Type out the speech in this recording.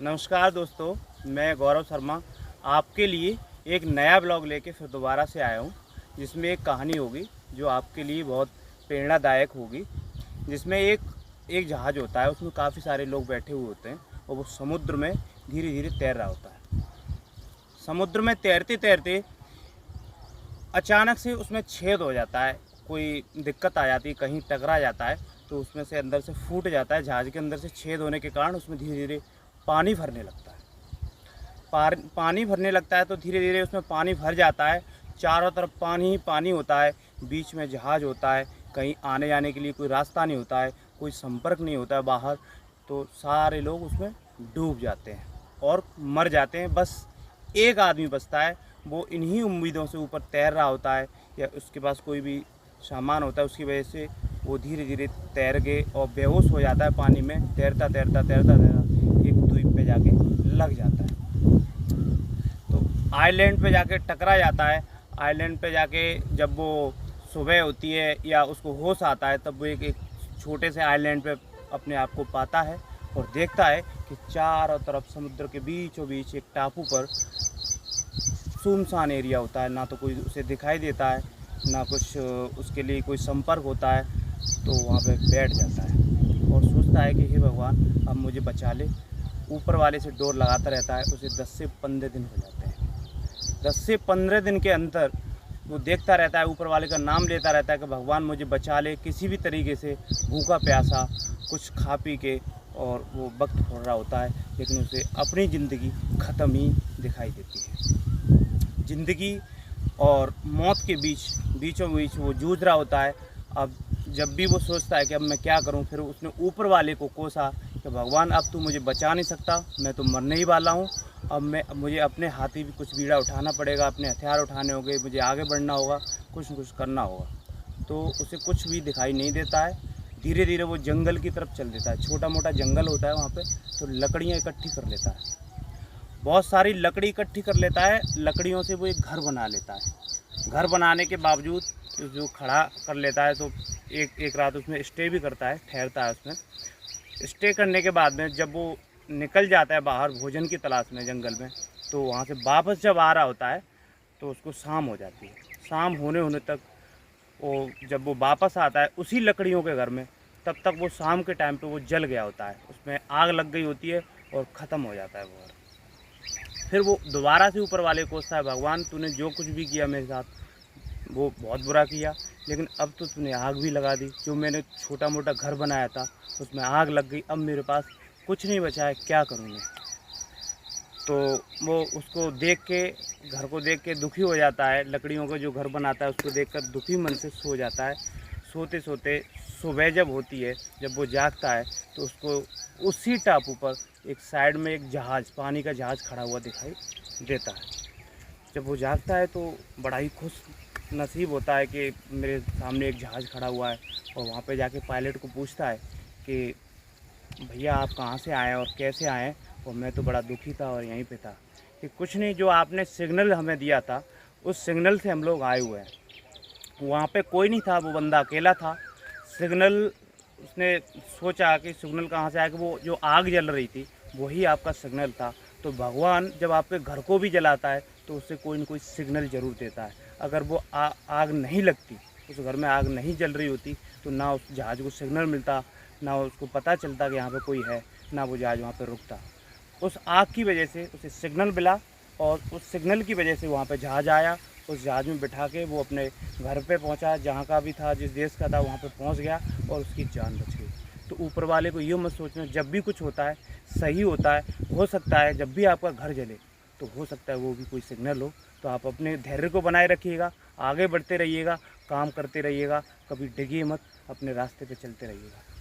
नमस्कार दोस्तों, मैं गौरव शर्मा आपके लिए एक नया ब्लॉग लेके फिर दोबारा से आया हूँ, जिसमें एक कहानी होगी जो आपके लिए बहुत प्रेरणादायक होगी। जिसमें एक एक जहाज़ होता है, उसमें काफ़ी सारे लोग बैठे हुए होते हैं और वो समुद्र में धीरे धीरे तैर रहा होता है। समुद्र में तैरते तैरते अचानक से उसमें छेद हो जाता है, कोई दिक्कत आ जाती है, कहीं टकरा जाता है तो उसमें से अंदर से फूट जाता है। जहाज़ के अंदर से छेद होने के कारण उसमें धीरे धीरे पानी भरने लगता है। पानी भरने लगता है तो धीरे धीरे उसमें पानी भर जाता है। चारों तरफ पानी ही पानी होता है, बीच में जहाज़ होता है, कहीं आने जाने के लिए कोई रास्ता नहीं होता है, कोई संपर्क नहीं होता है बाहर। तो सारे लोग उसमें डूब जाते हैं और मर जाते हैं। बस एक आदमी बचता है, वो इन्हीं उम्मीदों से ऊपर तैर रहा होता है या उसके पास कोई भी सामान होता है, उसकी वजह से वो धीरे धीरे तैर के और बेहोश हो जाता है पानी में। तैरता तैरता तैरता तैरता एक द्वीप पे जाके लग जाता है। तो आइलैंड पे जाके टकरा जाता है। आइलैंड पे जाके जब वो सुबह होती है या उसको होश आता है, तब वो एक छोटे से आइलैंड पे अपने आप को पाता है और देखता है कि चारों तरफ समुद्र के बीचों बीच एक टापू पर सुनसान एरिया होता है। ना तो कोई उसे दिखाई देता है, ना कुछ उसके लिए कोई संपर्क होता है। तो वहाँ पे बैठ जाता है और सोचता है कि हे भगवान, अब मुझे बचा ले। ऊपर वाले से डोर लगाता रहता है। उसे 10 से 15 दिन हो जाते हैं। 10 से 15 दिन के अंदर वो देखता रहता है, ऊपर वाले का नाम लेता रहता है कि भगवान मुझे बचा ले, किसी भी तरीके से भूखा प्यासा कुछ खा पी के। और वो वक्त छोड़ रहा होता है, लेकिन उसे अपनी ज़िंदगी ख़त्म ही दिखाई देती है। ज़िंदगी और मौत के बीचों बीच वो जूझ रहा होता है। अब जब भी वो सोचता है कि अब मैं क्या करूं, फिर उसने ऊपर वाले को कोसा कि भगवान, अब तू मुझे बचा नहीं सकता, मैं तो मरने ही वाला हूं। अब मुझे अपने हाथी भी कुछ बीड़ा उठाना पड़ेगा, अपने हथियार उठाने होंगे, मुझे आगे बढ़ना होगा, कुछ न कुछ करना होगा। तो उसे कुछ भी दिखाई नहीं देता है। धीरे धीरे वो जंगल की तरफ चल देता है। छोटा मोटा जंगल होता है वहाँ पे, तो लकड़ियाँ इकट्ठी कर लेता है। बहुत सारी लकड़ी इकट्ठी कर लेता है। लकड़ियों से वो एक घर बना लेता है। घर बनाने के बावजूद जो खड़ा कर लेता है, तो एक रात उसमें स्टे भी करता है, ठहरता है उसमें। स्टे करने के बाद में जब वो निकल जाता है बाहर भोजन की तलाश में जंगल में, तो वहाँ से वापस जब आ रहा होता है तो उसको शाम हो जाती है। शाम होने होने तक जब वो वापस आता है उसी लकड़ियों के घर में, तब तक वो शाम के टाइम पे वो जल गया होता है, उसमें आग लग गई होती है और ख़त्म हो जाता है वो घर। फिर वो दोबारा से ऊपर वाले को कोसता है, भगवान तूने जो कुछ भी किया मेरे साथ वो बहुत बुरा किया, लेकिन अब तो तूने आग भी लगा दी। जो मैंने छोटा मोटा घर बनाया था उसमें आग लग गई, अब मेरे पास कुछ नहीं बचा है, क्या करूँ मैं। तो वो उसको देख के, घर को देख के दुखी हो जाता है। लकड़ियों का जो घर बनाता है उसको देखकर दुखी मन से सो जाता है। सोते सोते सुबह जब होती है, जब वो जागता है, तो उसको उसी टापू पर एक साइड में एक जहाज़, पानी का जहाज़ खड़ा हुआ दिखाई देता है। जब वो जागता है तो बड़ा ही खुश नसीब होता है कि मेरे सामने एक जहाज़ खड़ा हुआ है। और वहाँ पे जाके पायलट को पूछता है कि भैया आप कहाँ से आए और कैसे आए। और मैं तो बड़ा दुखी था और यहीं पे था। कि कुछ नहीं, जो आपने सिग्नल हमें दिया था उस सिग्नल से हम लोग आए हुए हैं। वहाँ पे कोई नहीं था, वो बंदा अकेला था। सिग्नल, उसने सोचा कि सिग्नल कहाँ से आया, कि वो जो आग जल रही थी वही आपका सिग्नल था। तो भगवान जब आपके घर को भी जलाता है तो उससे कोई न कोई सिग्नल ज़रूर देता है। अगर वो आग नहीं लगती, उस घर में आग नहीं जल रही होती, तो ना उस जहाज़ को सिग्नल मिलता, ना उसको पता चलता कि यहाँ पे कोई है, ना वो जहाज़ वहाँ पे रुकता। उस आग की वजह से उसे सिग्नल मिला और उस सिग्नल की वजह से वहाँ पे जहाज़ आया। उस जहाज़ में बिठा के वो अपने घर पे पहुँचा, जहाँ का भी था, जिस देश का था, वहाँ पे पहुँच गया और उसकी जान बच गई। तो ऊपर वाले को ये मत सोचना, जब भी कुछ होता है सही होता है। हो सकता है जब भी आपका घर जले तो हो सकता है वो भी कोई सिग्नल हो। तो आप अपने धैर्य को बनाए रखिएगा, आगे बढ़ते रहिएगा, काम करते रहिएगा, कभी डिगिए मत, अपने रास्ते पे चलते रहिएगा।